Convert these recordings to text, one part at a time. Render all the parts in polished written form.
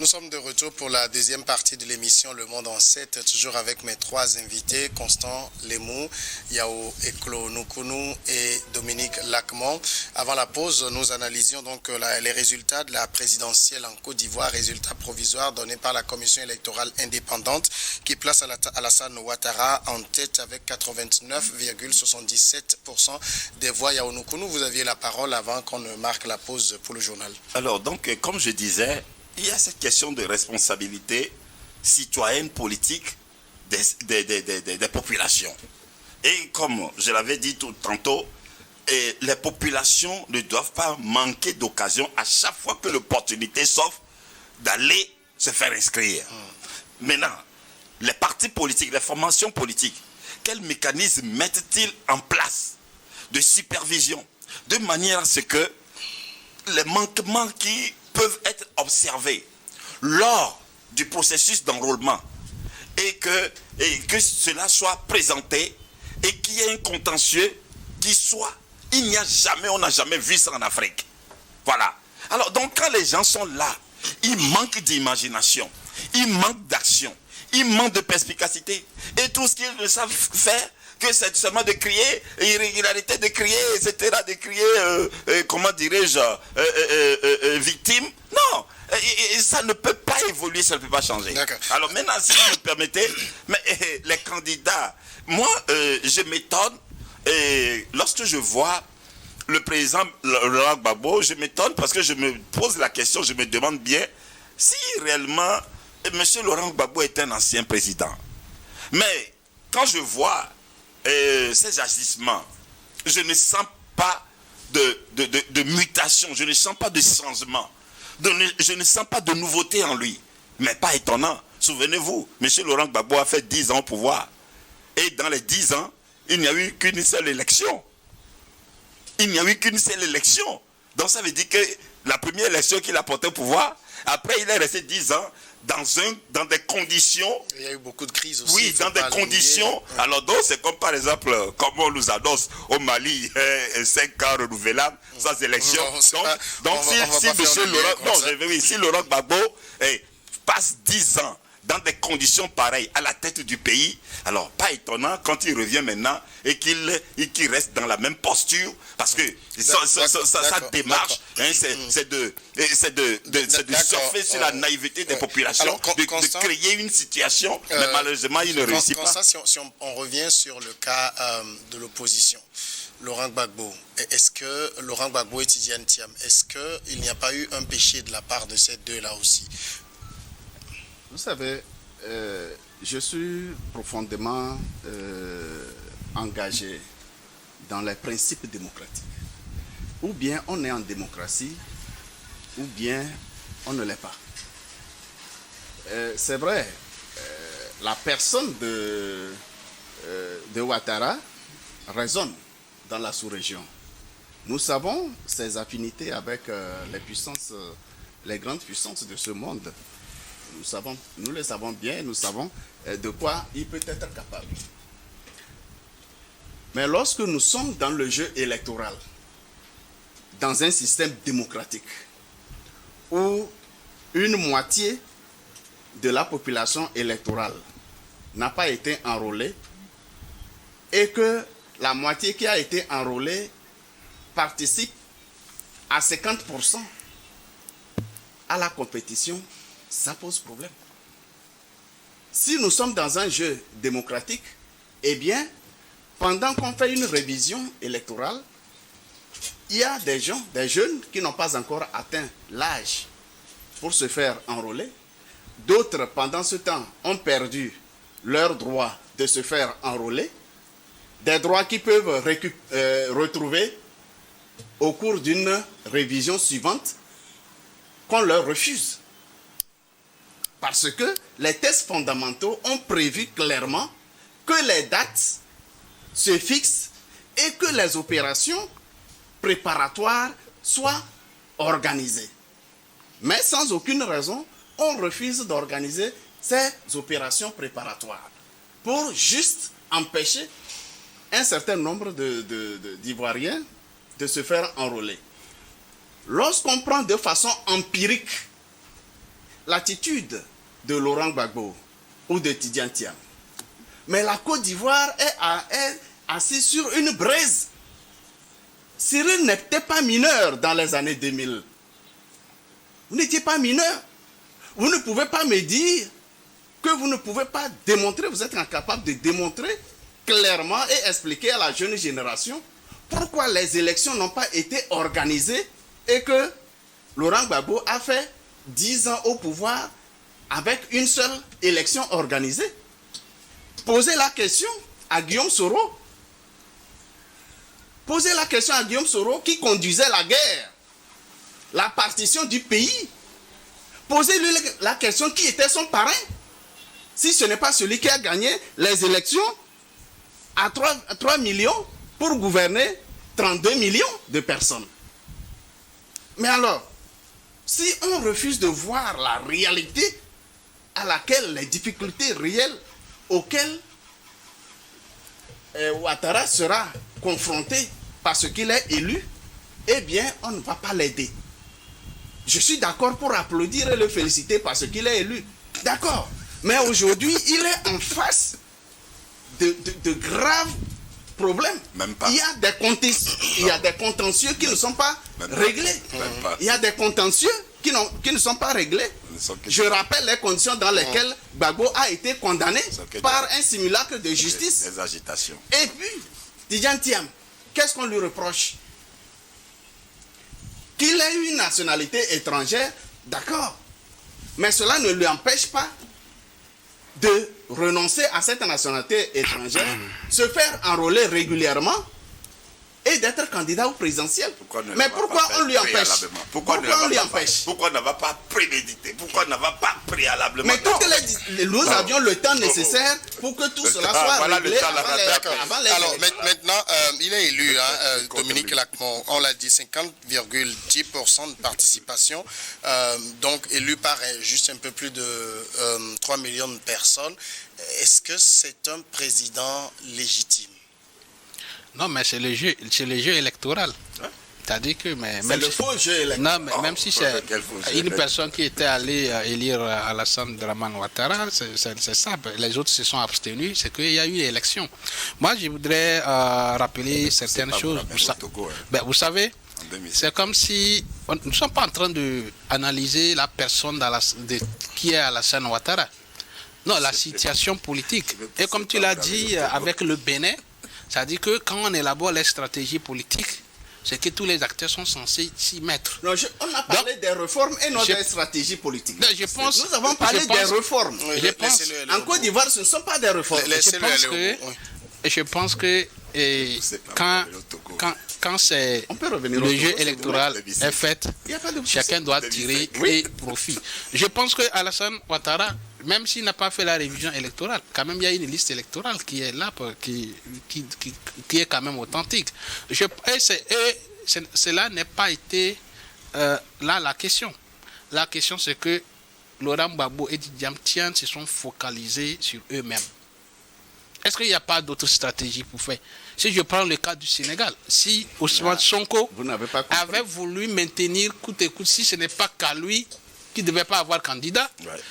Nous sommes de retour pour la deuxième partie de l'émission Le Monde en 7, toujours avec mes trois invités, Constant Lemou, Yao Eklo Nukunu et Dominique Lacmont. Avant la pause, nous analysions donc les résultats de la présidentielle en Côte d'Ivoire, résultats provisoires donnés par la Commission électorale indépendante qui place Alassane Ouattara en tête avec 89,77% des voix. Yao Nukunu, vous aviez la parole avant qu'on ne marque la pause pour le journal. Alors, donc, comme je disais, il y a cette question de responsabilité citoyenne politique des populations. Et comme je l'avais dit tantôt, les populations ne doivent pas manquer d'occasion à chaque fois que l'opportunité s'offre d'aller se faire inscrire. Maintenant, les partis politiques, les formations politiques, quels mécanismes mettent-ils en place de supervision de manière à ce que les manquements qui peuvent être observés lors du processus d'enrôlement et que cela soit présenté et qu'il y ait un contentieux qui soit, on n'a jamais vu ça en Afrique. Voilà. Alors donc quand les gens sont là, ils manquent d'imagination, ils manquent d'action, ils manquent de perspicacité et tout ce qu'ils ne savent faire que c'est seulement de crier irrégularité, de crier, etc., de crier, comment dirais-je, victime. Non, ça ne peut pas évoluer, ça ne peut pas changer. Alors maintenant, si vous me permettez, mais, les candidats, moi, je m'étonne, lorsque je vois le président Laurent Gbagbo, je m'étonne parce que je me pose la question, je me demande bien si réellement M. Laurent Gbagbo est un ancien président. Mais quand je vois ces agissements, je ne sens pas de mutation, je ne sens pas de changement, je ne sens pas de nouveauté en lui. Mais pas étonnant, souvenez-vous, M. Laurent Gbagbo a fait 10 ans au pouvoir. Et dans les 10 ans, il n'y a eu qu'une seule élection. Il n'y a eu qu'une seule élection. Donc ça veut dire que la première élection qu'il a portée au pouvoir, après il est resté 10 ans dans des conditions. Il y a eu beaucoup de crises aussi. Oui, dans des conditions. Alors donc c'est comme par exemple, comme on nous annonce au Mali, 5 ans renouvelables, sans élection. Donc si Laurent Gbagbo passe 10 ans dans des conditions pareilles à la tête du pays, alors pas étonnant quand il revient maintenant et qu'il reste dans la même posture, parce que sa démarche, c'est de surfer sur la naïveté des populations, alors, de créer une situation, mais malheureusement il ne réussit pas. Si on revient sur le cas de l'opposition, Laurent Gbagbo, est-ce que Laurent Gbagbo et Tidiane Thiam, est-ce qu'il n'y a pas eu un péché de la part de ces deux-là aussi? Vous savez, je suis profondément engagé dans les principes démocratiques. Ou bien on est en démocratie, ou bien on ne l'est pas. C'est vrai, la personne de Ouattara résonne dans la sous-région. Nous savons ses affinités avec les grandes puissances de ce monde. Nous le savons bien, nous savons de quoi il peut être capable. Mais lorsque nous sommes dans le jeu électoral, dans un système démocratique, où une moitié de la population électorale n'a pas été enrôlée, et que la moitié qui a été enrôlée participe à 50% à la compétition, ça pose problème. Si nous sommes dans un jeu démocratique, eh bien, pendant qu'on fait une révision électorale, il y a des jeunes qui n'ont pas encore atteint l'âge pour se faire enrôler. D'autres, pendant ce temps, ont perdu leur droit de se faire enrôler. Des droits qu'ils peuvent retrouver au cours d'une révision suivante qu'on leur refuse. Parce que les tests fondamentaux ont prévu clairement que les dates se fixent et que les opérations préparatoires soient organisées. Mais sans aucune raison, on refuse d'organiser ces opérations préparatoires pour juste empêcher un certain nombre d'Ivoiriens de se faire enrôler. Lorsqu'on prend de façon empirique l'attitude de Laurent Gbagbo ou de Tidjane Thiam. Mais la Côte d'Ivoire est assise sur une braise. Cyril n'était pas mineur dans les années 2000. Vous n'étiez pas mineur. Vous ne pouvez pas me dire que vous ne pouvez pas démontrer, vous êtes incapable de démontrer clairement et expliquer à la jeune génération pourquoi les élections n'ont pas été organisées et que Laurent Gbagbo a fait 10 ans au pouvoir avec une seule élection organisée. Posez la question à Guillaume Soro. Posez la question à Guillaume Soro qui conduisait la guerre, la partition du pays. Posez-lui la question qui était son parrain. Si ce n'est pas celui qui a gagné les élections à 3 millions pour gouverner 32 millions de personnes. Mais alors, si on refuse de voir la réalité à laquelle, les difficultés réelles auxquelles Ouattara sera confronté parce qu'il est élu, eh bien, on ne va pas l'aider. Je suis d'accord pour applaudir et le féliciter parce qu'il est élu. D'accord. Mais aujourd'hui, il est en face de graves problèmes. Même pas. Il y a des contentieux qui ne sont pas réglés. Il y a des contentieux qui ne sont pas réglés. Je rappelle les conditions dans lesquelles Gbagbo a été condamné par un simulacre de justice. Des agitations. Et puis, Tidjane Thiam, qu'est-ce qu'on lui reproche? Qu'il ait une nationalité étrangère, d'accord. Mais cela ne lui empêche pas de renoncer à cette nationalité étrangère, se faire enrôler régulièrement et d'être candidat au présidentiel. Mais pourquoi on lui empêche? Pourquoi on lui empêche? Pourquoi on ne va pas préméditer? Pourquoi on ne va pas préalablement? Mais nous avions le temps nécessaire pour que tout cela soit réglé avant les Alors élections. maintenant, il est élu, Dominique Lacmon, on l'a dit, 50,10% de participation, donc élu par juste un peu plus de 3 millions de personnes. Est-ce que c'est un président légitime? Non, mais c'est le jeu électoral. C'est-à-dire que... C'est le faux jeu électoral. Non, mais même si c'est une personne qui était allée élire Alassane Dramane Ouattara, c'est ça. Les autres se sont abstenus, c'est qu'il y a eu élection. Moi, je voudrais rappeler certaines choses. Vous savez, c'est comme si... Nous ne sommes pas en train d'analyser la personne qui est Alassane Ouattara. Non, la situation politique. Et comme tu l'as dit avec le Bénin, c'est-à-dire que quand on élabore les stratégies politiques, c'est que tous les acteurs sont censés s'y mettre. Non, on a parlé des réformes et non des stratégies politiques. Non, nous avons parlé des réformes. En Côte d'Ivoire, ce ne sont pas des réformes. Je pense que quand c'est le jeu électoral est fait, chacun doit tirer profit. Je pense que Alassane Ouattara, même s'il n'a pas fait la révision électorale, quand même il y a une liste électorale qui est là, qui est quand même authentique. Cela n'a pas été là la question. La question c'est que Laurent Gbagbo et Tidjane Thiam se sont focalisés sur eux-mêmes. Est-ce qu'il n'y a pas d'autres stratégies pour faire? Si je prends le cas du Sénégal, si Ousmane Sonko avait voulu maintenir coûte et coûte, si ce n'est pas qu'à lui qui ne devait pas avoir candidat,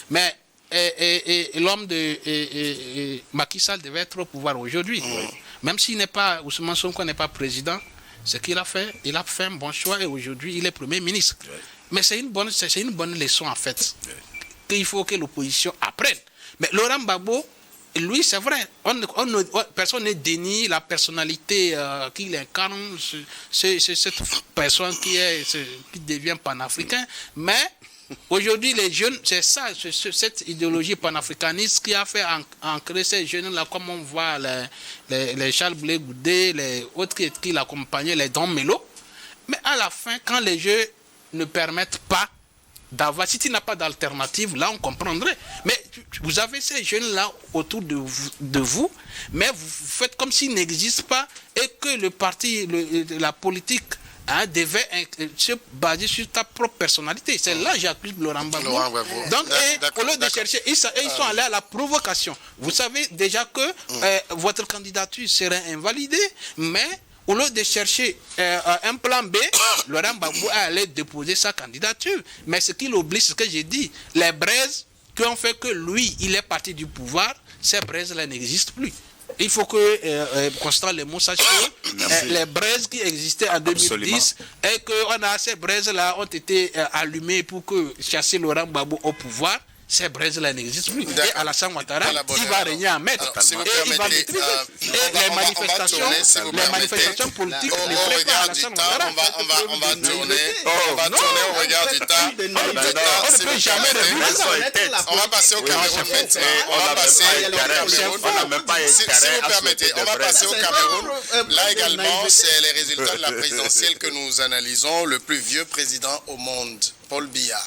mais l'homme de Macky Sall devait être au pouvoir aujourd'hui. Même s'il n'est pas, Ousmane Sonko n'est pas président, ce qu'il a fait, il a fait un bon choix et aujourd'hui il est Premier ministre. Mais c'est une bonne leçon en fait, qu'il faut que l'opposition apprenne. Mais Laurent Gbagbo, lui, c'est vrai, personne ne dénie la personnalité qu'il incarne, c'est cette personne qui devient panafricain, mais aujourd'hui, les jeunes, c'est ça, cette idéologie panafricaniste qui a fait ancrer ces jeunes-là, comme on voit les Charles Blé Goudé, les autres qui l'accompagnaient, les Don Melo. Mais à la fin, quand les jeux ne permettent pas d'avoir, si tu n'as pas d'alternative, là on comprendrait. Mais vous avez ces jeunes-là autour de vous, mais vous faites comme s'ils n'existent pas et que le parti, la politique devait se baser sur ta propre personnalité. C'est là que j'accuse Laurent Gbagbo. Donc, au lieu de chercher, ils sont allés à la provocation. Vous savez déjà que votre candidature serait invalidée, mais Au lieu de chercher un plan B, Laurent Gbagbo a allé déposer sa candidature. Mais ce qu'il oublie, c'est ce que j'ai dit, les braises qui ont fait que lui, il est parti du pouvoir, ces braises-là n'existent plus. Il faut que Constant Lemou sache que les braises qui existaient en 2010 et que ces braises-là ont été allumées pour que chasser Laurent Gbagbo au pouvoir. Ces braises-là n'existent plus. Et Alassane Ouattara, il va régner en maître. Et il va maîtriser. Et les manifestations politiques ne feraient pas Alassane Ouattara. On va tourner au regard du temps. On ne peut jamais revenir. On va passer au Cameroun maintenant. On va passer au Cameroun. Si vous permettez, on va passer au Cameroun. Là également, c'est les résultats de la présidentielle que nous analysons. Le plus vieux président au monde, Paul Biya,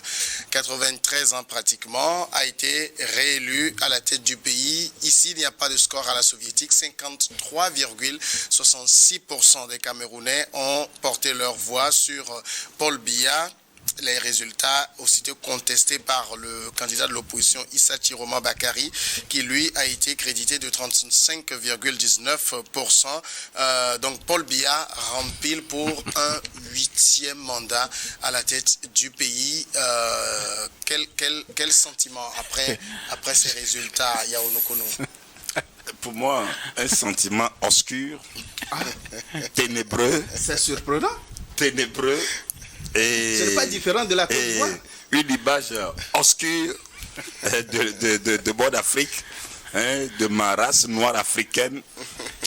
93 ans pratiquement, a été réélu à la tête du pays. Ici, il n'y a pas de score à la soviétique. 53,66% des Camerounais ont porté leur voix sur Paul Biya. Les résultats aussitôt contestés par le candidat de l'opposition Issa Chiroma Bakary, qui lui a été crédité de 35,19%. Donc Paul Biya rempile pour un 8e mandat à la tête du pays. Quel sentiment après ces résultats, Yao Nokono? Pour moi, un sentiment obscur, ténébreux. C'est surprenant. Ténébreux. Et, ce n'est pas différent de la Côte d'Ivoire. Une image obscure de mon Afrique, hein, de ma race noire africaine.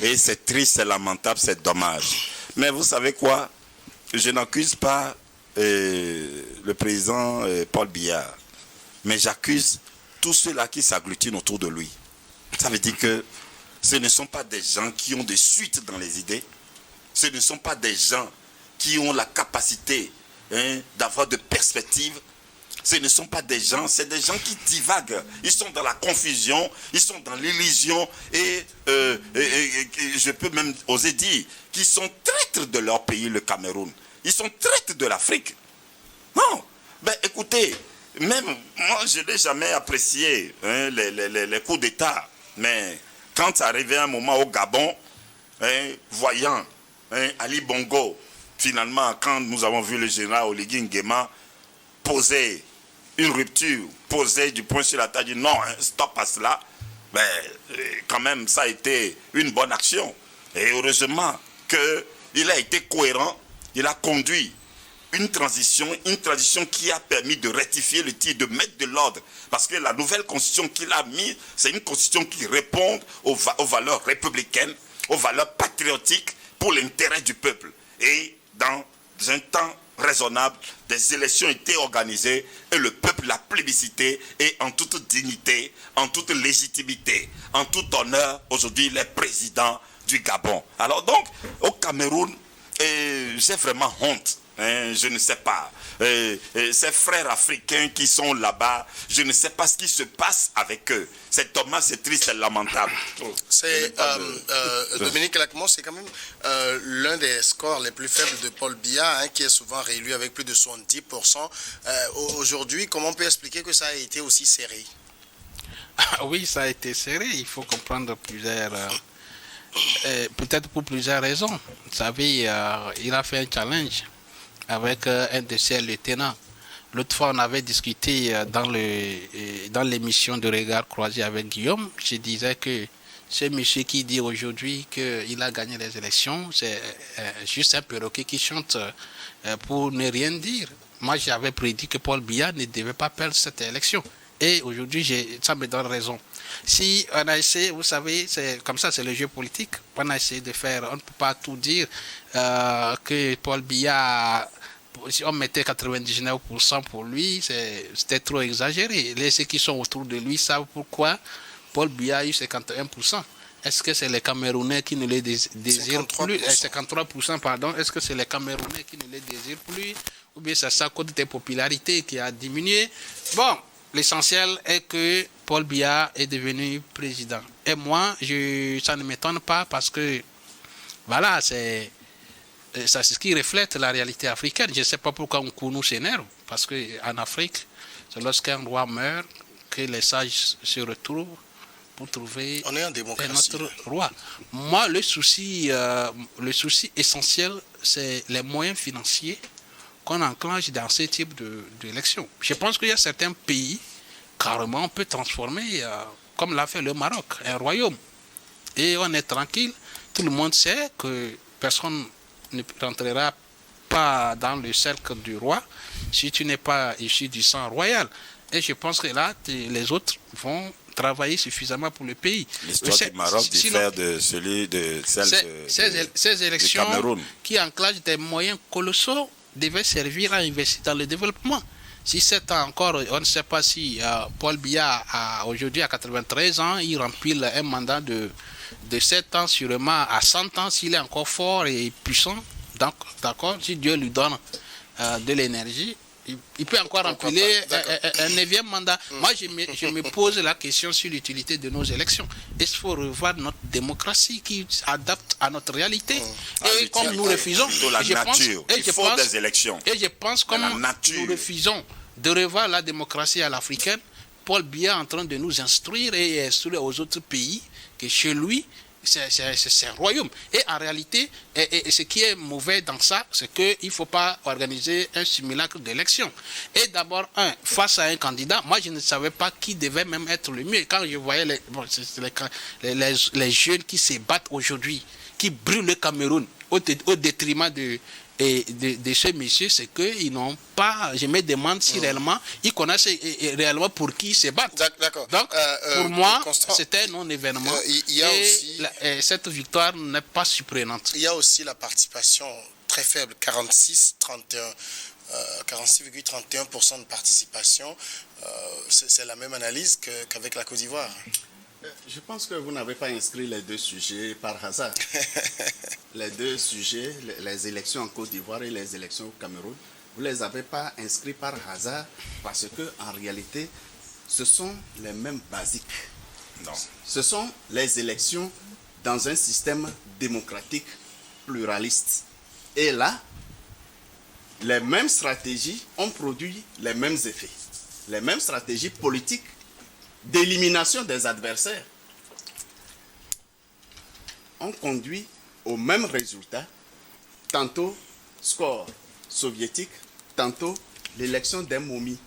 Et c'est triste, c'est lamentable, c'est dommage. Mais vous savez quoi? Je n'accuse pas le président Paul Biya, mais j'accuse tous ceux-là qui s'agglutinent autour de lui. Ça veut dire que ce ne sont pas des gens qui ont des suites dans les idées. Ce ne sont pas des gens qui ont la capacité d'avoir de perspectives. Ce ne sont pas des gens, c'est des gens qui divaguent. Ils sont dans la confusion, ils sont dans l'illusion et je peux même oser dire qu'ils sont traîtres de leur pays, le Cameroun. Ils sont traîtres de l'Afrique. Non, ben écoutez, même moi je n'ai jamais apprécié les coups d'État, mais quand arrivait un moment au Gabon, voyant Ali Bongo, finalement, quand nous avons vu le général Oligui Nguema poser une rupture, poser du poing sur la table, dire non, stop à cela, ben, quand même, ça a été une bonne action. Et heureusement qu'il a été cohérent, il a conduit une transition qui a permis de rectifier le tir, de mettre de l'ordre. Parce que la nouvelle constitution qu'il a mise, c'est une constitution qui répond aux valeurs républicaines, aux valeurs patriotiques pour l'intérêt du peuple. Et dans un temps raisonnable, des élections étaient organisées et le peuple l'a plébiscité et en toute dignité, en toute légitimité, en tout honneur, aujourd'hui il est président du Gabon. Alors donc, au Cameroun, j'ai vraiment honte. Je ne sais pas. Ces frères africains qui sont là-bas, je ne sais pas ce qui se passe avec eux. C'est dommage, c'est triste, c'est lamentable. Dominique Lacmon, c'est quand même l'un des scores les plus faibles de Paul Biya, qui est souvent réélu avec plus de 70%. Aujourd'hui, comment on peut expliquer que ça a été aussi serré? Oui, ça a été serré. Il faut comprendre plusieurs... peut-être pour plusieurs raisons. Vous savez, il a fait un challenge avec un de ses lieutenants. L'autre fois, on avait discuté dans l'émission de Regard Croisé avec Guillaume. Je disais que ce monsieur qui dit aujourd'hui qu'il a gagné les élections, c'est juste un perroquet qui chante pour ne rien dire. Moi, j'avais prédit que Paul Biya ne devait pas perdre cette élection. Et aujourd'hui, ça me donne raison. Si on a essayé, vous savez, c'est comme ça, c'est le jeu politique. On a essayé de faire, on ne peut pas tout dire que Paul Biya, si on mettait 99% pour lui, c'était trop exagéré. Ceux qui sont autour de lui savent pourquoi Paul Biya a eu 51%. Est-ce que c'est les Camerounais qui ne les désirent plus? 53%, pardon. Est-ce que c'est les Camerounais qui ne les désirent plus? Ou bien c'est sa cote de popularité qui a diminué? Bon, l'essentiel est que Paul Biya est devenu président. Et moi, ça ne m'étonne pas parce que, voilà, c'est ce qui reflète la réalité africaine. Je ne sais pas pourquoi Nkounou s'énerve. Parce qu'en Afrique, c'est lorsqu'un roi meurt que les sages se retrouvent pour trouver On est en démocratie. notre roi. Moi, le souci essentiel, c'est les moyens financiers qu'on enclenche dans ce type d'élection. Je pense qu'il y a certains pays, carrément, on peut transformer, comme l'a fait le Maroc, un royaume. Et on est tranquille. Tout le monde sait que personne ne rentrera pas dans le cercle du roi si tu n'es pas issu du sang royal. Et je pense que là, les autres vont travailler suffisamment pour le pays. L'histoire du Maroc diffère de celle ces élections du Cameroun, qui enclenchent des moyens colossaux devaient servir à investir dans le développement. Si c'est encore, on ne sait pas si Paul Biya, aujourd'hui à 93 ans, il remplit un mandat de 7 ans, sûrement à 100 ans, s'il est encore fort et puissant, donc, d'accord, si Dieu lui donne de l'énergie, il peut encore remplir un 9e mandat. Moi, je me pose la question sur l'utilité de nos élections. Est-ce qu'il faut revoir notre démocratie qui s'adapte à notre réalité? Et comme nous refusons, il faut des élections. Et je pense comme nous refusons de revoir la démocratie à l'africaine, Paul Biya est en train de nous instruire et instruire aux autres pays que chez lui, c'est un royaume. Et en réalité, ce qui est mauvais dans ça, c'est qu'il ne faut pas organiser un simulacre d'élection. Et d'abord, face à un candidat, moi je ne savais pas qui devait même être le mieux. Quand je voyais les jeunes qui se battent aujourd'hui, qui brûlent le Cameroun au détriment de ces messieurs, c'est qu'ils n'ont pas, je me demande si réellement ils connaissent réellement pour qui ils se battent. D'accord. Donc, pour moi, Constant, c'était un non-événement. Cette victoire n'est pas surprenante. Il y a aussi la participation très faible, 46,31% de participation. C'est la même analyse qu'avec la Côte d'Ivoire. Je pense que vous n'avez pas inscrit les deux sujets par hasard. Les deux sujets, les élections en Côte d'Ivoire et les élections au Cameroun, vous ne les avez pas inscrits par hasard parce que en réalité, ce sont les mêmes basiques. Non. Ce sont les élections dans un système démocratique pluraliste. Et là, les mêmes stratégies ont produit les mêmes effets. Les mêmes stratégies politiques d'élimination des adversaires ont conduit au même résultat, tantôt score soviétique, tantôt l'élection d'un momie.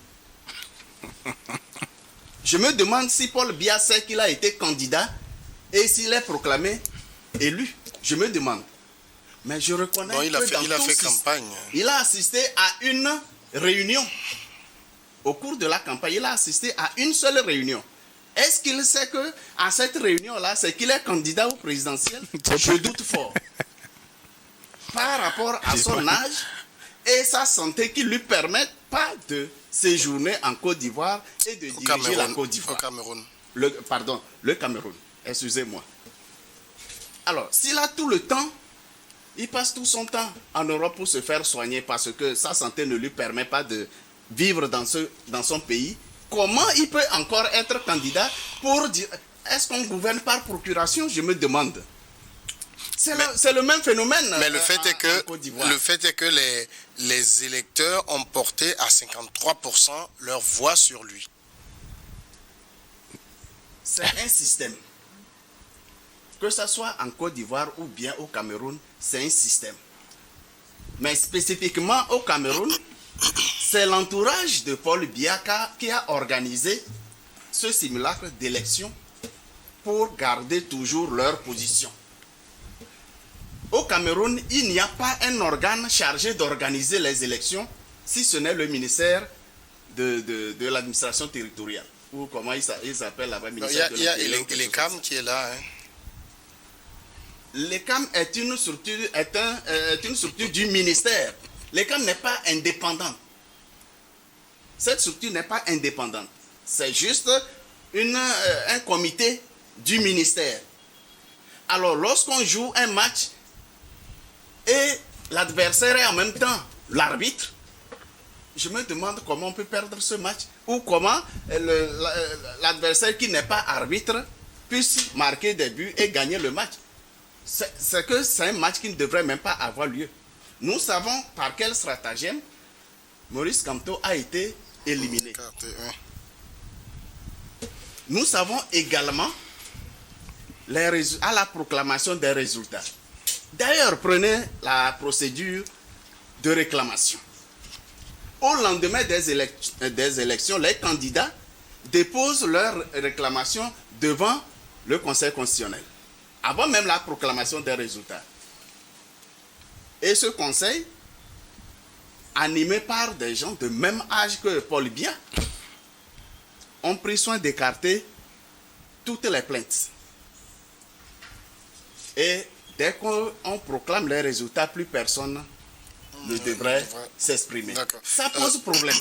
Je me demande si Paul Biya sait qu'il a été candidat et s'il est proclamé élu. Je me demande. Mais je reconnais il a fait campagne. Il a assisté à une réunion. Au cours de la campagne, il a assisté à une seule réunion. Est-ce qu'il sait qu'à cette réunion-là, c'est qu'il est candidat au présidentiel? Je doute fort. Par rapport à son âge et sa santé qui ne lui permettent pas de séjourner en Côte d'Ivoire et de diriger la Côte d'Ivoire. Au Cameroun. Le Cameroun. Excusez-moi. Alors, s'il a tout le temps, il passe tout son temps en Europe pour se faire soigner parce que sa santé ne lui permet pas de vivre dans son pays. Comment il peut encore être candidat pour dire... Est-ce qu'on gouverne par procuration? Je me demande. C'est le même phénomène. Mais le fait est que les électeurs ont porté à 53% leur voix sur lui. C'est un système. Que ce soit en Côte d'Ivoire ou bien au Cameroun, c'est un système. Mais spécifiquement au Cameroun, c'est l'entourage de Paul Biya qui a organisé ce simulacre d'élection pour garder toujours leur position. Au Cameroun, il n'y a pas un organe chargé d'organiser les élections, si ce n'est le ministère de l'administration territoriale. Ou comment il s'appelle là-bas, ministère de l'Intérieur. Il y a l'ECAM qui est là. Hein. L'ECAM est une structure du ministère. L'ECAM n'est pas indépendante. Cette structure n'est pas indépendante. C'est juste un comité du ministère. Alors, lorsqu'on joue un match et l'adversaire est en même temps l'arbitre, je me demande comment on peut perdre ce match ou comment l'adversaire qui n'est pas arbitre puisse marquer des buts et gagner le match. C'est un match qui ne devrait même pas avoir lieu. Nous savons par quel stratagème Maurice Kamto a été éliminé. Nous savons également à la proclamation des résultats. D'ailleurs, prenez la procédure de réclamation. Au lendemain des élections, les candidats déposent leur réclamation devant le Conseil constitutionnel, avant même la proclamation des résultats. Et ce conseil, animé par des gens de même âge que Paul Biya, ont pris soin d'écarter toutes les plaintes. Et dès qu'on proclame les résultats, plus personne ne devrait s'exprimer. Ça pose problème.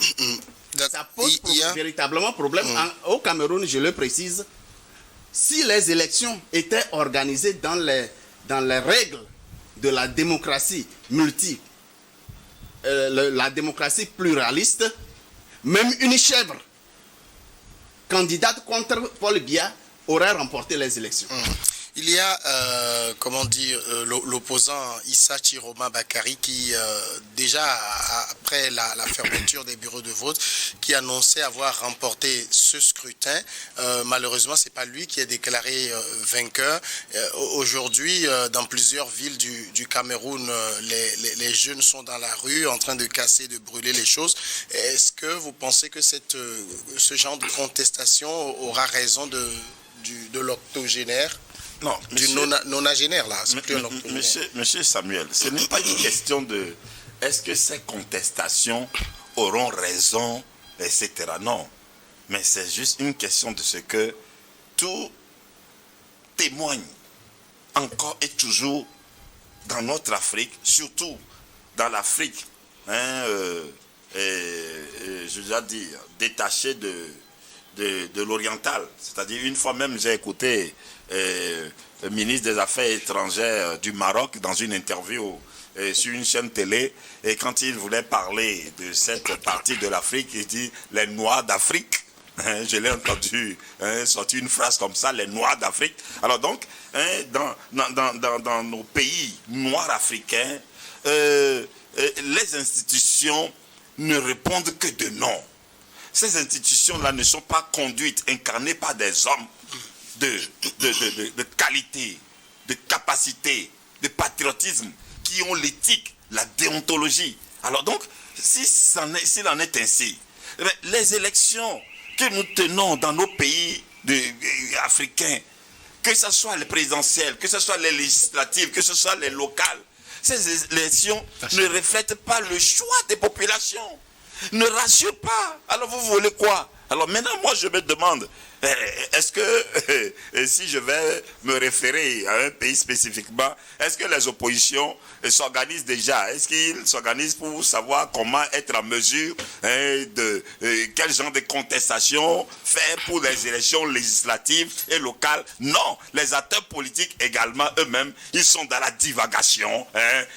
Ça pose véritablement problème. Au Cameroun, je le précise, si les élections étaient organisées dans les règles de la démocratie la démocratie pluraliste, même une chèvre candidate contre Paul Biya aurait remporté les élections. Il y a, l'opposant Issa Chiroma Bakari qui, déjà après la fermeture des bureaux de vote, qui annonçait avoir remporté ce scrutin. Malheureusement, c'est pas lui qui est déclaré vainqueur. Aujourd'hui, dans plusieurs villes du Cameroun, les jeunes sont dans la rue en train de casser, de brûler les choses. Est-ce que vous pensez que ce genre de contestation aura raison de l'octogénaire? Non, du nonagénaire là, c'est plus un octogénaire. Monsieur Samuel, ce n'est pas une question de est-ce que ces contestations auront raison, etc. Non, mais c'est juste une question de ce que tout témoigne encore et toujours dans notre Afrique, surtout dans l'Afrique, je dois dire, détachée de l'oriental. C'est-à-dire, une fois même, j'ai écouté le ministre des Affaires étrangères du Maroc dans une interview sur une chaîne télé, et quand il voulait parler de cette partie de l'Afrique, il dit « les Noirs d'Afrique ». Je l'ai entendu sortir une phrase comme ça, les Noirs d'Afrique. Alors donc, dans nos pays noirs africains, les institutions ne répondent que de non. Ces institutions-là ne sont pas conduites, incarnées par des hommes de qualité, de capacité, de patriotisme, qui ont l'éthique, la déontologie. Alors donc, s'il en est ainsi, les élections que nous tenons dans nos pays africains, que ce soit les présidentielles, que ce soit les législatives, que ce soit les locales, ces élections ne reflètent pas le choix des populations, ne rassurent pas. Alors vous voulez quoi? Alors maintenant, moi je me demande, est-ce que, si je vais me référer à un pays spécifiquement, est-ce que les oppositions s'organisent déjà? Est-ce qu'ils s'organisent pour savoir comment être en mesure de quel genre de contestation faire pour les élections législatives et locales? Non, les acteurs politiques également eux-mêmes, ils sont dans la divagation,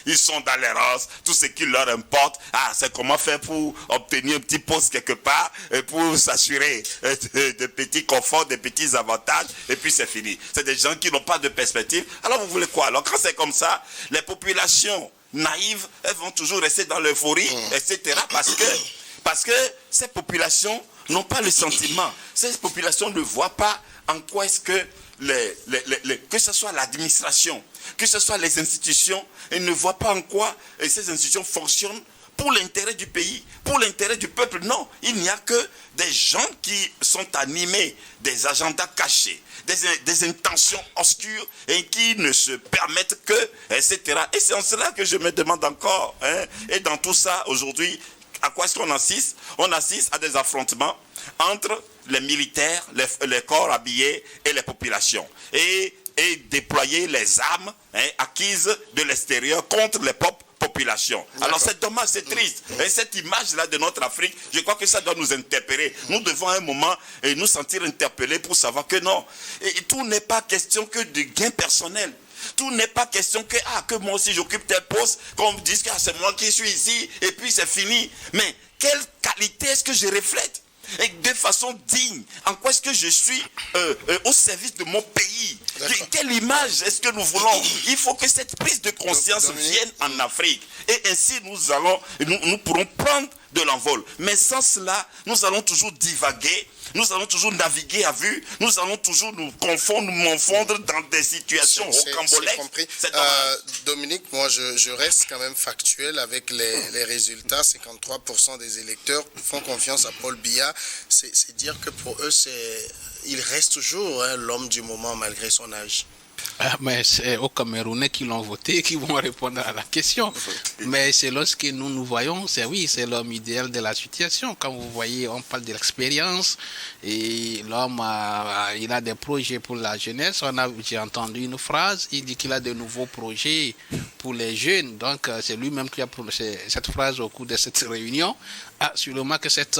ils sont dans l'errance. Tout ce qui leur importe, c'est comment faire pour obtenir un petit poste quelque part, pour s'assurer de petits conforts, de petits avantages, et puis c'est fini. C'est des gens qui n'ont pas de perspective. Alors vous voulez quoi? Alors quand c'est comme ça, les populations naïves, elles vont toujours rester dans l'euphorie, etc. Parce que ces populations n'ont pas le sentiment. Ces populations ne voient pas en quoi est-ce que que ce soit l'administration, que ce soit les institutions, elles ne voient pas en quoi ces institutions fonctionnent pour l'intérêt du pays, pour l'intérêt du peuple. Non, il n'y a que des gens qui sont animés des agendas cachés, des intentions obscures et qui ne se permettent que, etc. Et c'est en cela que je me demande encore, et dans tout ça, aujourd'hui, à quoi est-ce qu'on assiste? On assiste à des affrontements entre les militaires, les corps habillés et les populations. Et déployer les armes acquises de l'extérieur contre les populations. Alors c'est dommage, c'est triste. Et cette image-là de notre Afrique, je crois que ça doit nous interpeller. Nous devons à un moment nous sentir interpellés pour savoir que non. Et tout n'est pas question que de gain personnel. Tout n'est pas question que moi aussi j'occupe tel poste, qu'on me dise que c'est moi qui suis ici, et puis c'est fini. Mais quelle qualité est-ce que je reflète? Et de façon digne, en quoi est-ce que je suis au service de mon pays? Quelle image est-ce que nous voulons? Il faut que cette prise de conscience vienne en Afrique. Et ainsi nous pourrons prendre de l'envol. Mais sans cela, nous allons toujours divaguer, nous allons toujours naviguer à vue, nous allons toujours nous confondre, nous confondre dans des situations rocambolesques. C'est Dominique, moi je reste quand même factuel avec les résultats. 53% des électeurs font confiance à Paul Biya. C'est dire que pour eux, il reste toujours l'homme du moment malgré son âge. Mais c'est aux Camerounais qui l'ont voté qui vont répondre à la question. Mais c'est lorsque nous voyons, c'est l'homme idéal de la situation. Quand vous voyez, on parle de l'expérience et l'homme il a des projets pour la jeunesse. J'ai entendu une phrase, il dit qu'il a de nouveaux projets pour les jeunes. Donc c'est lui-même qui a prononcé cette phrase au cours de cette réunion. Sûrement que cette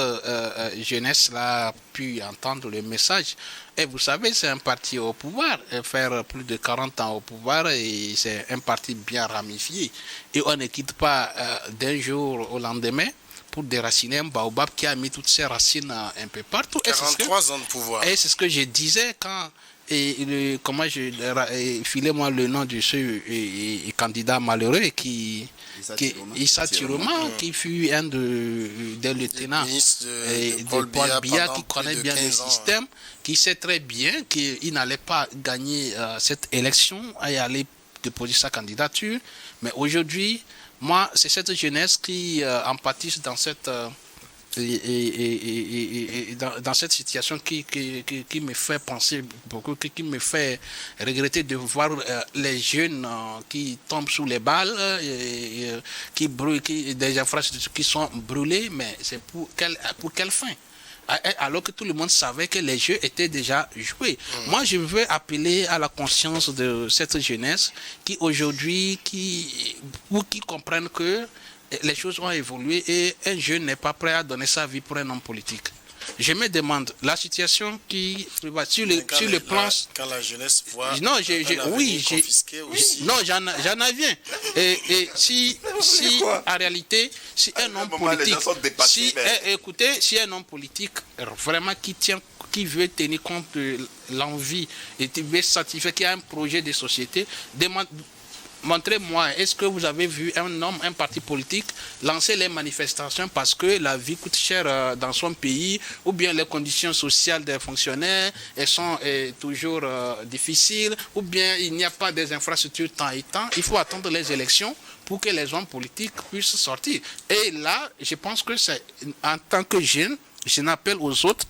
jeunesse-là a pu entendre le message. Et vous savez, c'est un parti au pouvoir, faire plus de 40 ans au pouvoir, et c'est un parti bien ramifié. Et on ne quitte pas d'un jour au lendemain pour déraciner un baobab qui a mis toutes ses racines un peu partout. 43 ans de pouvoir. Et c'est ce que je disais quand... filez-moi le nom de ce candidat malheureux Issa Tiroma, qui fut un des lieutenants de Paul Biya, qui connaît bien le système, qui sait très bien qu'il n'allait pas gagner cette élection et aller déposer sa candidature. Mais aujourd'hui, moi, c'est cette jeunesse qui empathise dans cette... dans cette situation qui me fait penser beaucoup, qui me fait regretter de voir les jeunes qui tombent sous les balles, qui brûlent, des infrastructures qui sont brûlées, mais c'est pour quelle fin? Alors que tout le monde savait que les jeux étaient déjà joués. Moi, je veux appeler à la conscience de cette jeunesse qui aujourd'hui, qui comprennent que les choses ont évolué et un jeune n'est pas prêt à donner sa vie pour un homme politique. Je me demande, la situation qui sur le plan... Quand la jeunesse voit confisqué aussi... Non, j'en viens. Et si en réalité, si un homme politique... Écoutez, si un homme politique vraiment qui veut tenir compte de l'envie et qui veut certifier qu'il y a un projet de société, montrez-moi, est-ce que vous avez vu un parti politique lancer les manifestations parce que la vie coûte cher dans son pays, ou bien les conditions sociales des fonctionnaires sont toujours difficiles, ou bien il n'y a pas des infrastructures tant et tant. Il faut attendre les élections pour que les hommes politiques puissent sortir. Et là, je pense que c'est en tant que jeune, je n'appelle aux autres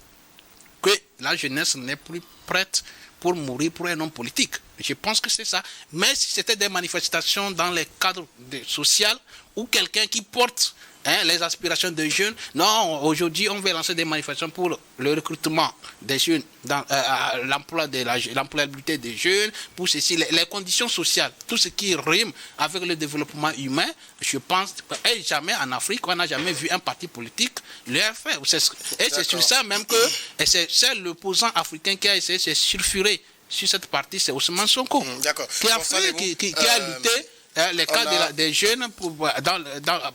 que la jeunesse n'est plus prête pour mourir pour un homme politique. Je pense que c'est ça. Mais si c'était des manifestations dans les cadres sociaux ou quelqu'un qui porte les aspirations des jeunes, non, aujourd'hui on va lancer des manifestations pour le recrutement des jeunes, dans l'employabilité des jeunes, pour ceci, les conditions sociales, tout ce qui rime avec le développement humain, je pense, et jamais en Afrique, on n'a jamais vu un parti politique le faire. Et c'est sur ça même que c'est l'opposant africain qui a essayé de se sulfurer sur cette partie, c'est Ousmane Sonko, qui a lutté les cas des jeunes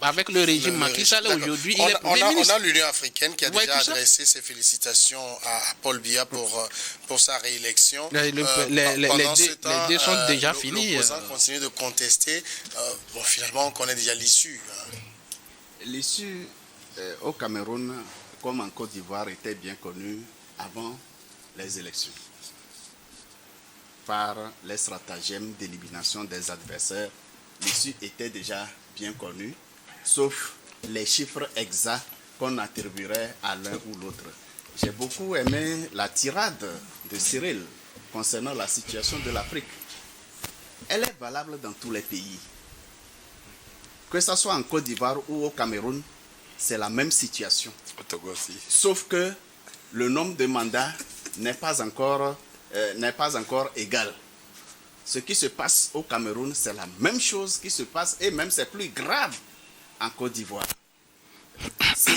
avec le régime Macky Sall. Aujourd'hui, il est Premier ministre. On a l'Union africaine qui a déjà adressé ses félicitations à Paul Biya pour sa réélection. Les deux sont déjà finis. L'opposant continue de contester. Finalement, on connaît déjà l'issue. L'issue au Cameroun, comme en Côte d'Ivoire, était bien connue avant les élections, par les stratagèmes d'élimination des adversaires. L'issue était déjà bien connue, sauf les chiffres exacts qu'on attribuerait à l'un ou l'autre. J'ai beaucoup aimé la tirade de Cyril concernant la situation de l'Afrique. Elle est valable dans tous les pays. Que ce soit en Côte d'Ivoire ou au Cameroun, c'est la même situation. Sauf que le nombre de mandats n'est pas encore égal. Ce qui se passe au Cameroun, c'est la même chose qui se passe, et même c'est plus grave en Côte d'Ivoire. Si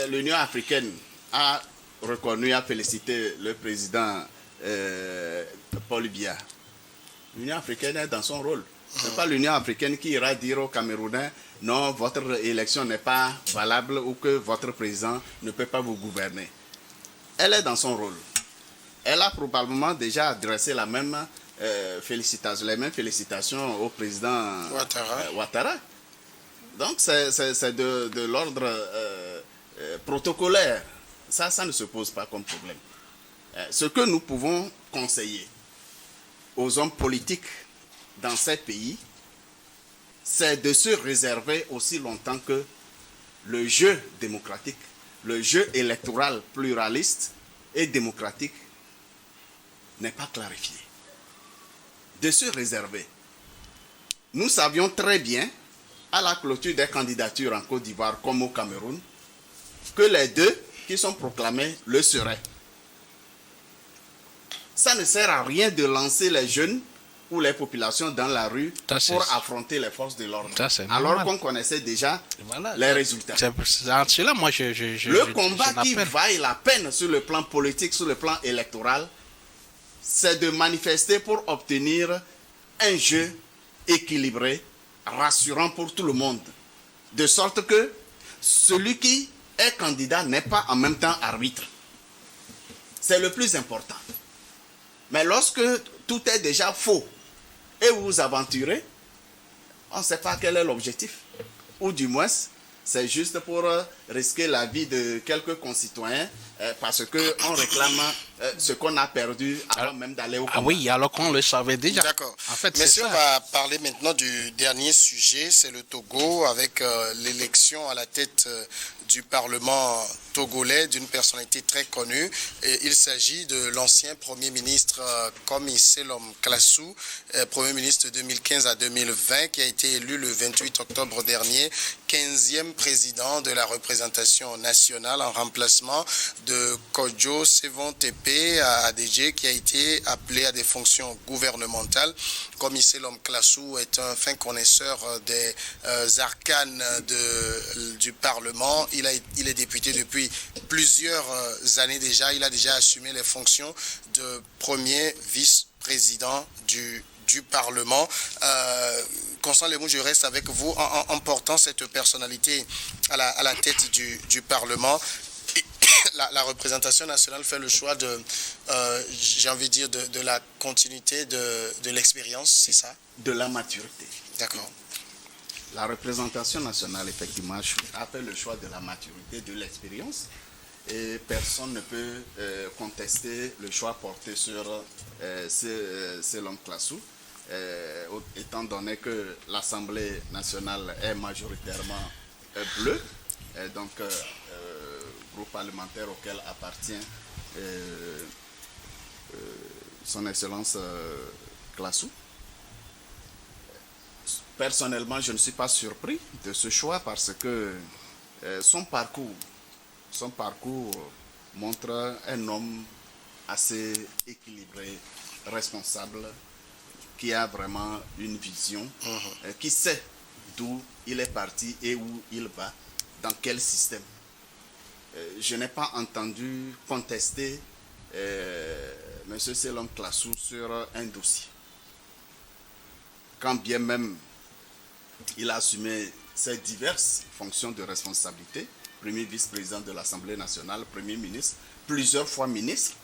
l'Union africaine a reconnu, a félicité le président Paul Biya, l'Union africaine est dans son rôle. Ce n'est pas l'Union africaine qui ira dire aux Camerounais non, votre élection n'est pas valable ou que votre président ne peut pas vous gouverner. Elle est dans son rôle. Elle a probablement déjà adressé les mêmes félicitations au président Ouattara. Donc c'est de l'ordre protocolaire, ça ne se pose pas comme problème. Ce que nous pouvons conseiller aux hommes politiques dans ces pays, c'est de se réserver aussi longtemps que le jeu démocratique, le jeu électoral pluraliste et démocratique n'est pas clarifié. De se réserver. Nous savions très bien, à la clôture des candidatures en Côte d'Ivoire comme au Cameroun, que les deux qui sont proclamés le seraient. Ça ne sert à rien de lancer les jeunes ou les populations dans la rue pour affronter les forces de l'ordre. Alors qu'on connaissait déjà les résultats. Cela, moi, le combat qui vaille la peine sur le plan politique, sur le plan électoral, c'est de manifester pour obtenir un jeu équilibré, rassurant pour tout le monde. De sorte que celui qui est candidat n'est pas en même temps arbitre. C'est le plus important. Mais lorsque tout est déjà faux et vous vous aventurez, on ne sait pas quel est l'objectif. Ou du moins, c'est juste pour risquer la vie de quelques concitoyens parce qu'on réclame ce qu'on a perdu avant même d'aller au combat. Ah oui, alors qu'on le savait déjà. D'accord. En fait, Messieurs, on va parler maintenant du dernier sujet, c'est le Togo, avec l'élection à la tête du Parlement togolais d'une personnalité très connue. Et il s'agit de l'ancien Premier ministre Komi Selom Klassou, Premier ministre de 2015 à 2020, qui a été élu le 28 octobre dernier, 15e président de la représentation nationale en remplacement de Kodjo Sevon Tepe à ADG, qui a été appelé à des fonctions gouvernementales. Komi Selom Klassou est un fin connaisseur des arcanes du Parlement. Il est député depuis plusieurs années déjà. Il a déjà assumé les fonctions de premier vice-président du Parlement. Constant Lemou, je reste avec vous en portant cette personnalité à la tête du Parlement. La représentation nationale fait le choix j'ai envie de dire, de la continuité de l'expérience, c'est ça? De la maturité. D'accord. La représentation nationale, effectivement, a fait le choix de la maturité, de l'expérience. Et personne ne peut contester le choix porté sur Selom Klassou, étant donné que l'Assemblée nationale est majoritairement bleue, donc groupe parlementaire auquel appartient son Excellence Klassou. Personnellement, je ne suis pas surpris de ce choix parce que son parcours montre un homme assez équilibré, responsable, qui a vraiment une vision, qui sait d'où il est parti et où il va, dans quel système. Je n'ai pas entendu contester M. Selom Klassou sur un dossier. Quand bien même il a assumé ses diverses fonctions de responsabilité, premier vice-président de l'Assemblée nationale, premier ministre, plusieurs fois ministre.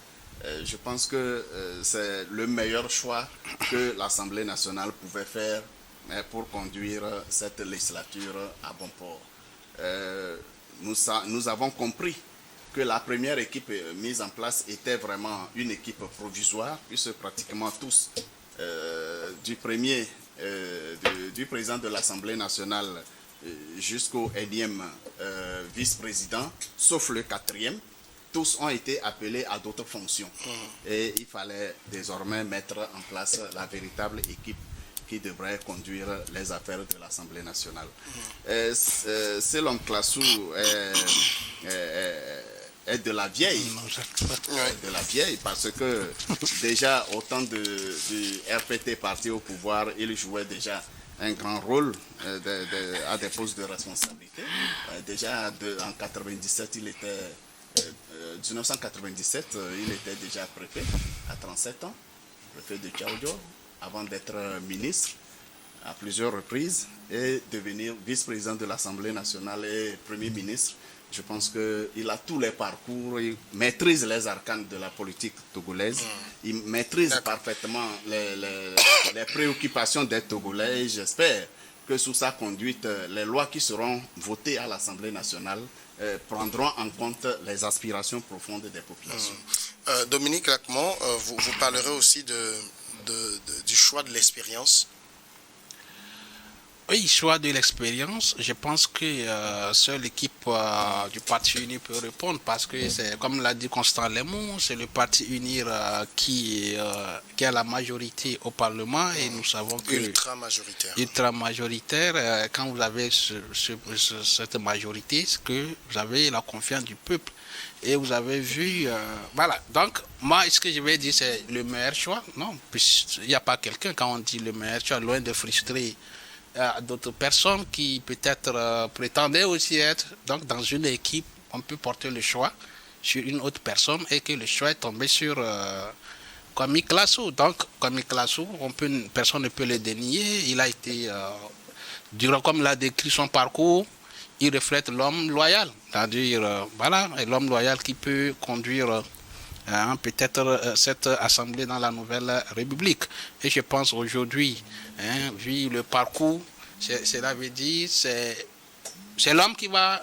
Je pense que c'est le meilleur choix que l'Assemblée nationale pouvait faire pour conduire cette législature à bon port. Nous avons compris que la première équipe mise en place était vraiment une équipe provisoire, puisque pratiquement tous, du président de l'Assemblée nationale jusqu'au 1e vice-président, sauf le 4e, tous ont été appelés à d'autres fonctions. Et il fallait désormais mettre en place la véritable équipe qui devrait conduire les affaires de l'Assemblée nationale. Selom Klassou est de la vieille. De la vieille, parce que déjà au temps du RPT parti au pouvoir, il jouait déjà un grand rôle à des postes de responsabilité. Déjà en 1997, il était déjà préfet à 37 ans, préfet de Tchaoudjo, avant d'être ministre à plusieurs reprises et devenir vice-président de l'Assemblée nationale et premier ministre. Je pense qu'il a tous les parcours, il maîtrise les arcanes de la politique togolaise, il maîtrise parfaitement les préoccupations des Togolais. J'espère que sous sa conduite, les lois qui seront votées à l'Assemblée nationale prendront en compte les aspirations profondes des populations. Dominique Lacmont, vous parlerez aussi du choix de l'expérience. Oui, choix de l'expérience. Je pense que seule l'équipe du Parti Uni peut répondre parce que c'est, comme l'a dit Constant Lemon, c'est le Parti Uni qui a la majorité au Parlement et nous savons que ultra majoritaire. Ultra majoritaire. Quand vous avez cette majorité, c'est que vous avez la confiance du peuple. Et vous avez vu, voilà. Donc, moi, ce que je vais dire, c'est le meilleur choix. Non, il n'y a pas quelqu'un, quand on dit le meilleur choix, loin de frustrer d'autres personnes qui peut-être prétendaient aussi être. Donc, dans une équipe, on peut porter le choix sur une autre personne et que le choix est tombé sur Kwame Klasso. Donc, Kwame Klasso, personne ne peut le dénier. Il a été, durant, comme l'a décrit son parcours, il reflète l'homme loyal. C'est-à-dire, voilà, l'homme loyal qui peut conduire peut-être cette assemblée dans la nouvelle République. Et je pense aujourd'hui, vu le parcours, cela veut dire c'est l'homme qui va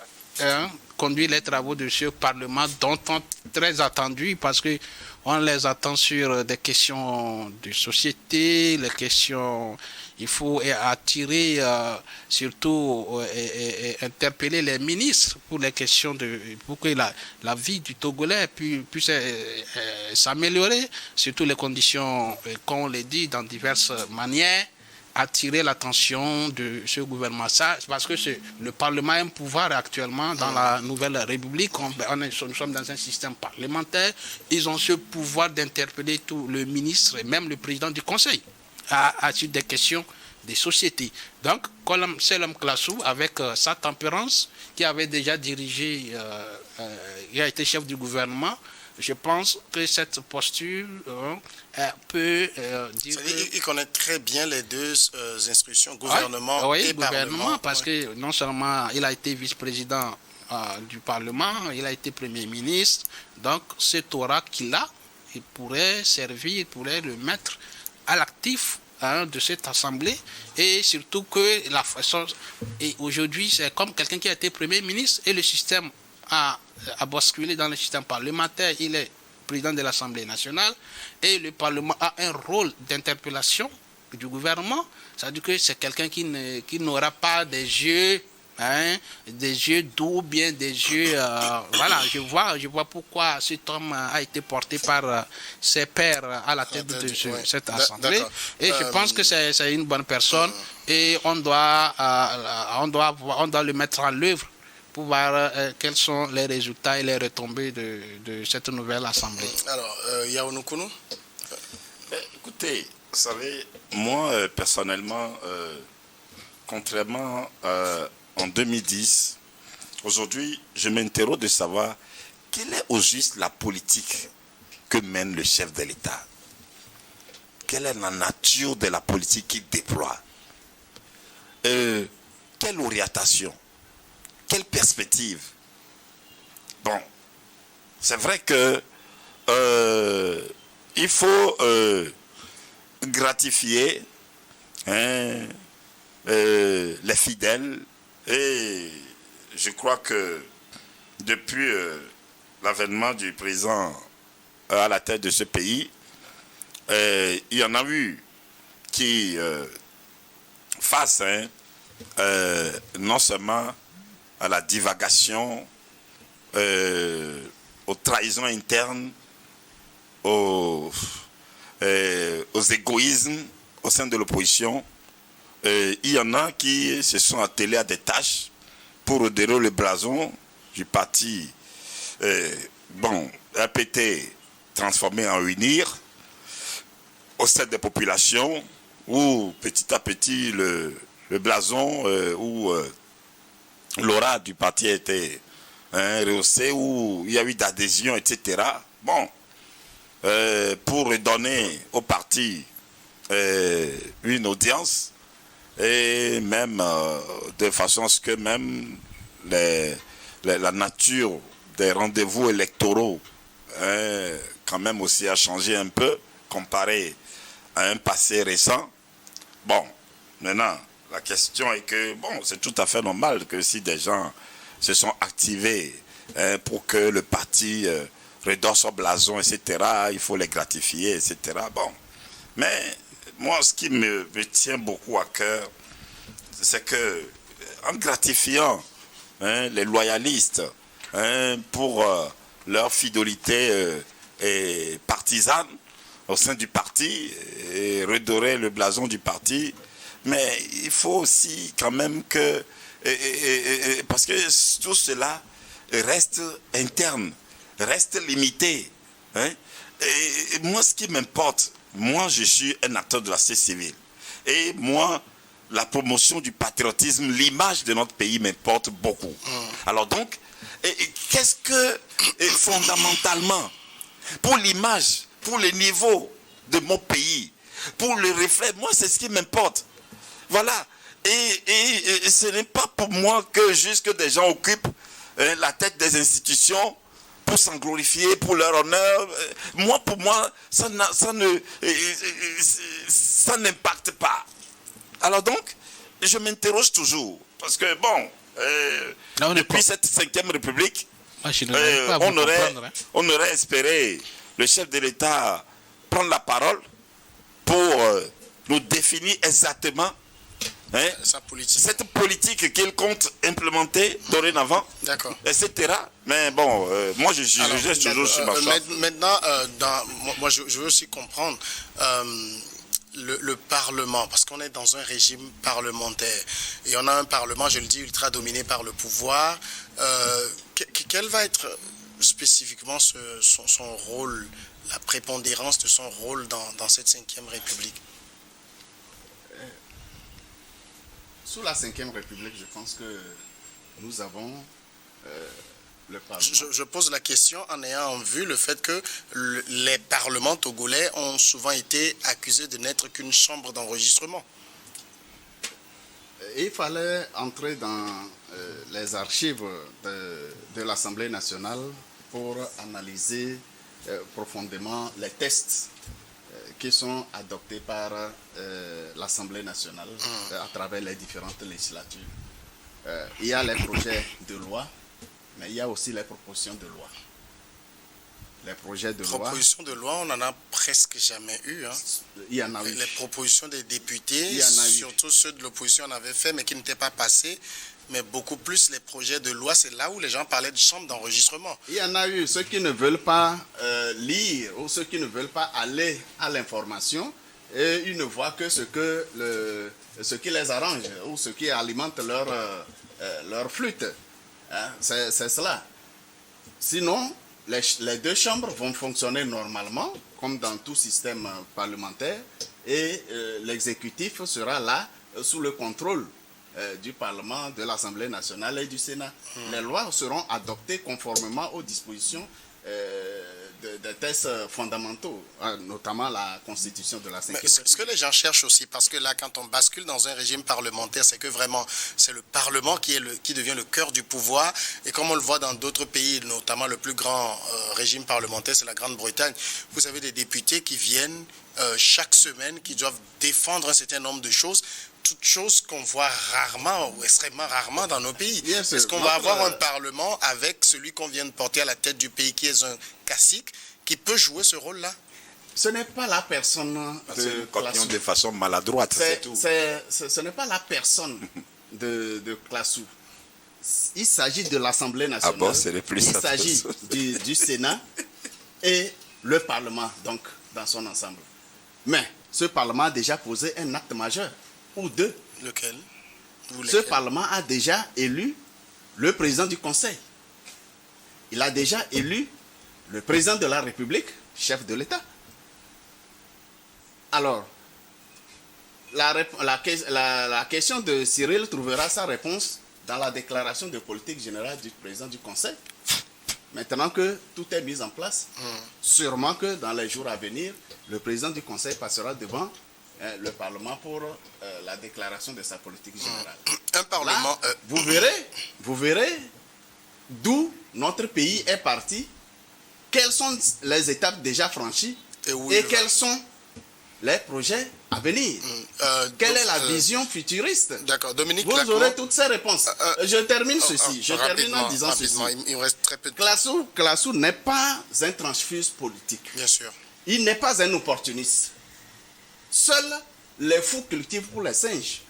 conduire les travaux de ce Parlement dont on est très attendu parce que on les attend sur des questions de société, les questions, il faut attirer, surtout interpeller les ministres pour les questions pour que la vie du Togolais puisse s'améliorer, surtout les conditions, comme on l'a dit, dans diverses manières, attirer l'attention de ce gouvernement. Ça, parce que le Parlement a un pouvoir actuellement dans la nouvelle République. Nous sommes dans un système parlementaire. Ils ont ce pouvoir d'interpeller tout le ministre et même le président du Conseil sur des questions des sociétés. Donc, c'est l'homme Klasso avec sa tempérance qui avait déjà dirigé, il a été chef du gouvernement. Je pense que cette posture peut dire il connaît très bien les deux institutions, gouvernement et Parlement. Parce que non seulement il a été vice-président du Parlement, il a été Premier ministre. Donc, cet aura qu'il a, il pourrait servir, il pourrait le mettre à l'actif de cette assemblée. Et surtout que la façon... Et aujourd'hui, c'est comme quelqu'un qui a été Premier ministre et le système a basculé dans le système parlementaire. Il est président de l'Assemblée nationale et le Parlement a un rôle d'interpellation du gouvernement. C'est-à-dire que c'est quelqu'un qui n'aura pas des yeux doux, bien des yeux... voilà, je vois pourquoi cet homme a été porté par ses pairs à la tête de cette assemblée. Et je pense que c'est une bonne personne et on doit le mettre en œuvre pour voir quels sont les résultats et les retombées de cette nouvelle assemblée. Alors, Yao Nukunu? Écoutez, vous savez, moi, personnellement, contrairement en 2010, aujourd'hui, je m'interroge de savoir quelle est au juste la politique que mène le chef de l'État. Quelle est la nature de la politique qu'il déploie? Quelle orientation? Quelle perspective? Bon, c'est vrai que il faut gratifier les fidèles et je crois que depuis l'avènement du président à la tête de ce pays, il y en a eu qui face non seulement à la divagation, aux trahisons internes, aux égoïsmes au sein de l'opposition. Il y en a qui se sont attelés à des tâches pour redorer le blason du parti RPT transformé en UNIR au sein des populations où petit à petit le blason où l'aura du parti a été rehaussé, où il y a eu d'adhésion, etc. Bon, pour redonner au parti une audience et même de façon à ce que même la nature des rendez-vous électoraux quand même aussi a changé un peu comparé à un passé récent. Bon, maintenant, La question est que, bon, c'est tout à fait normal que si des gens se sont activés pour que le parti redore son blason, etc., il faut les gratifier, etc. Bon. Mais moi, ce qui me tient beaucoup à cœur, c'est que en gratifiant les loyalistes pour leur fidélité et partisane au sein du parti et redorer le blason du parti, mais il faut aussi quand même que parce que tout cela reste interne, reste limité. Et moi, ce qui m'importe, moi je suis un acteur de la société civile et moi la promotion du patriotisme, l'image de notre pays m'importe beaucoup. Alors donc, qu'est-ce que fondamentalement, pour l'image, pour le niveau de mon pays, pour le reflet, moi c'est ce qui m'importe. Voilà. Et ce n'est pas pour moi que juste que des gens occupent la tête des institutions pour s'en glorifier, pour leur honneur. Moi, pour moi, ça n'impacte pas. Alors donc, je m'interroge toujours. Parce que bon, depuis cette 5e République, on aurait espéré le chef de l'État prendre la parole pour nous définir exactement cette politique qu'il compte implémenter dorénavant, etc. Mais bon, moi je reste toujours sur ma choix. Maintenant, moi je veux aussi comprendre le Parlement, parce qu'on est dans un régime parlementaire et on a un Parlement, je le dis, ultra dominé par le pouvoir. Quel va être spécifiquement son rôle, la prépondérance de son rôle dans cette 5e République? Sous la 5e République, je pense que nous avons le Parlement. Je pose la question en ayant en vue le fait que les parlements togolais ont souvent été accusés de n'être qu'une chambre d'enregistrement. Il fallait entrer dans les archives de l'Assemblée nationale pour analyser profondément les textes qui sont adoptés par l'Assemblée nationale à travers les différentes législatures. Il y a les projets de loi, mais il y a aussi les propositions de loi. Les projets de loi... Propositions de loi, on n'en a presque jamais eu. Il y en a eu. Les propositions des députés, surtout ceux de l'opposition en avaient fait, mais qui n'étaient pas passés. Mais beaucoup plus les projets de loi, c'est là où les gens parlaient de chambre d'enregistrement. Il y en a eu ceux qui ne veulent pas lire ou ceux qui ne veulent pas aller à l'information et ils ne voient que ce qui les arrange ou ce qui alimente leur flûte. C'est cela. Sinon, les deux chambres vont fonctionner normalement, comme dans tout système parlementaire, et l'exécutif sera là sous le contrôle du Parlement, de l'Assemblée nationale et du Sénat. Les lois seront adoptées conformément aux dispositions des textes fondamentaux, notamment la Constitution de la 5e République. Ce que les gens cherchent aussi, parce que là, quand on bascule dans un régime parlementaire, c'est que vraiment, c'est le Parlement qui devient le cœur du pouvoir. Et comme on le voit dans d'autres pays, notamment le plus grand régime parlementaire, c'est la Grande-Bretagne, vous avez des députés qui viennent chaque semaine, qui doivent défendre un certain nombre de choses, toutes choses qu'on voit rarement ou extrêmement rarement dans nos pays. Est-ce qu'on va avoir un parlement avec celui qu'on vient de porter à la tête du pays qui est un cacique qui peut jouer ce rôle-là? Ce n'est pas la personne de façon maladroite, c'est tout. Ce n'est pas la personne de Classou. Il s'agit de l'Assemblée nationale. Il s'agit du Sénat et le Parlement, donc, dans son ensemble. Mais ce Parlement a déjà posé un acte majeur. Ou deux. Lequel? Ce Parlement a déjà élu le président du Conseil. Il a déjà élu le président de la République, chef de l'État. Alors, la question de Cyril trouvera sa réponse dans la déclaration de politique générale du président du Conseil. Maintenant que tout est mis en place, sûrement que dans les jours à venir, le président du Conseil passera devant le Parlement pour la déclaration de sa politique générale. Un Parlement... Là, vous verrez d'où notre pays est parti, quelles sont les étapes déjà franchies et quelles sont les projets à venir. Quelle est la vision futuriste? D'accord, Dominique Vous Lacmon, aurez toutes ces réponses. Je termine ceci. Je termine en disant ceci. il me reste très peu de temps. Classou n'est pas un transfuse politique. Bien sûr. Il n'est pas un opportuniste. Seuls les fous cultivent pour les singes.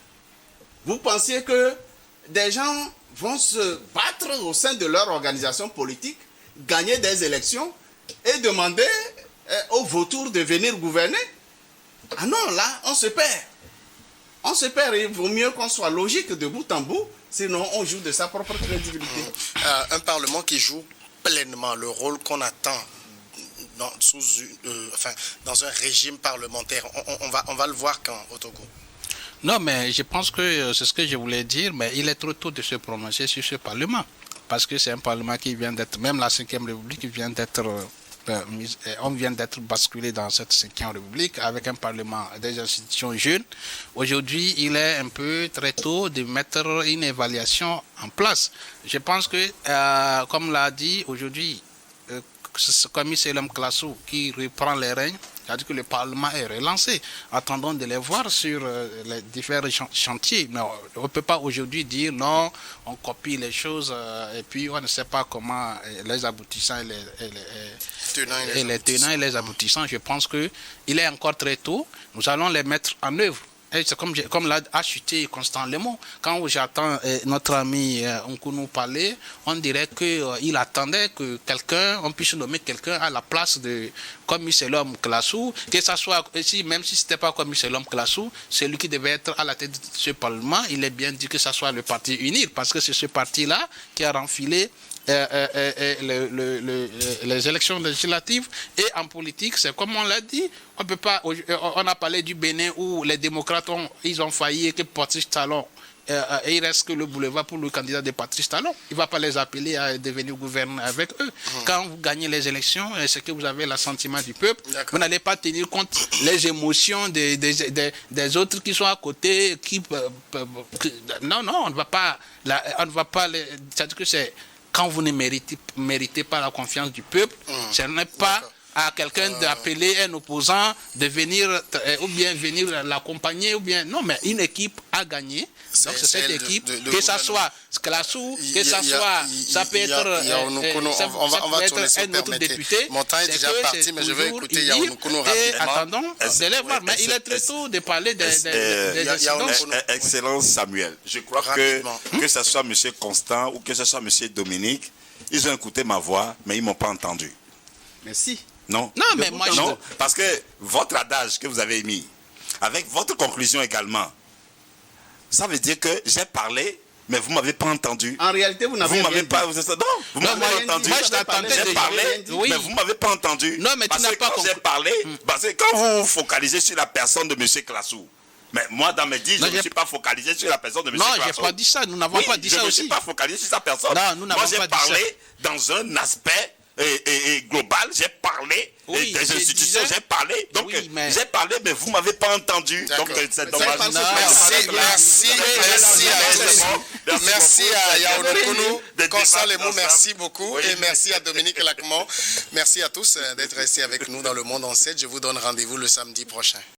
Vous pensiez que des gens vont se battre au sein de leur organisation politique, gagner des élections et demander aux vautours de venir gouverner? Ah non, là, on se perd. On se perd. Il vaut mieux qu'on soit logique de bout en bout, sinon on joue de sa propre crédibilité. Un Parlement qui joue pleinement le rôle qu'on attend dans un régime parlementaire. On va le voir quand, au Togo? Non, mais je pense que c'est ce que je voulais dire, mais il est trop tôt de se prononcer sur ce Parlement. Parce que c'est un Parlement qui vient d'être, même la 5e République vient d'être, on vient d'être basculé dans cette 5e République avec un Parlement, des institutions jeunes. Aujourd'hui, il est un peu très tôt de mettre une évaluation en place. Je pense que, comme l'a dit aujourd'hui, c'est comme Selam Klassou qui reprend les règnes, c'est-à-dire que le Parlement est relancé. Attendons de les voir sur les différents chantiers. Mais on ne peut pas aujourd'hui dire non, on copie les choses et puis on ne sait pas comment les aboutissants et les tenants et les aboutissants. Je pense qu'il est encore très tôt. Nous allons les mettre en œuvre. Et c'est comme l'a acheté Constant Lemon. Quand j'entends notre ami Nkounou parler, on dirait qu'il attendait que on puisse nommer quelqu'un à la place de commissaire l'homme Klassou, que ça soit, même si ce n'était pas commissaire l'homme Klassou, c'est lui qui devait être à la tête de ce Parlement. Il est bien dit que ça soit le parti UNIR, parce que c'est ce parti-là qui a renfilé les élections législatives. Et en politique, c'est comme on l'a dit, on peut pas. On a parlé du Bénin où les démocrates ils ont failli et que Patrice Talon, et il reste que le boulevard pour le candidat de Patrice Talon. Il ne va pas les appeler à devenir gouverneur avec eux. Quand vous gagnez les élections, c'est que vous avez l'assentiment du peuple. Vous n'allez pas tenir compte les émotions des autres qui sont à côté. Non, on ne va pas. C'est-à-dire que c'est quand vous ne méritez pas la confiance du peuple, ce n'est pas à quelqu'un d'appeler un opposant de venir ou bien venir l'accompagner ou bien non, mais une équipe a gagné. Donc c'est cette équipe, que ça soit Klassou, que ça soit, ça peut être un autre député. Mon temps est déjà parti, mais je vais écouter Yaounoukono rapidement. Attendons de les voir, mais il est très tôt de parler des incidences. Excellence Samuel, je crois que ce soit M. Constant ou que ce soit M. Dominique, ils ont écouté ma voix, mais ils ne m'ont pas entendu. Merci. Non, mais moi non, parce que votre adage que vous avez mis, avec votre conclusion également, ça veut dire que j'ai parlé, mais vous ne m'avez pas entendu. En réalité, vous n'avez pas. Non, vous m'avez entendu. Moi, je t'attendais. J'ai parlé, mais vous ne m'avez pas entendu. Non, mais tu n'as pas compris. J'ai parlé, parce que quand vous vous focalisez sur la personne de M. Klassou, mais moi, dans mes dits, je ne suis pas focalisé sur la personne de M. Klassou. Non, je n'ai pas dit ça. Nous n'avons pas dit ça aussi. Je ne suis pas focalisé sur sa personne. Non, nous n'avons pas dit ça. Moi, j'ai parlé dans un aspect global, j'ai parlé des institutions, j'ai parlé, donc j'ai parlé, mais vous ne m'avez pas entendu. Donc c'est dommage. Merci à Yaounoukono, Constant Lemon, merci beaucoup, et merci à Dominique Lacmon. Merci à tous d'être restés avec nous dans Le Monde en 7. Je vous donne rendez-vous le samedi prochain.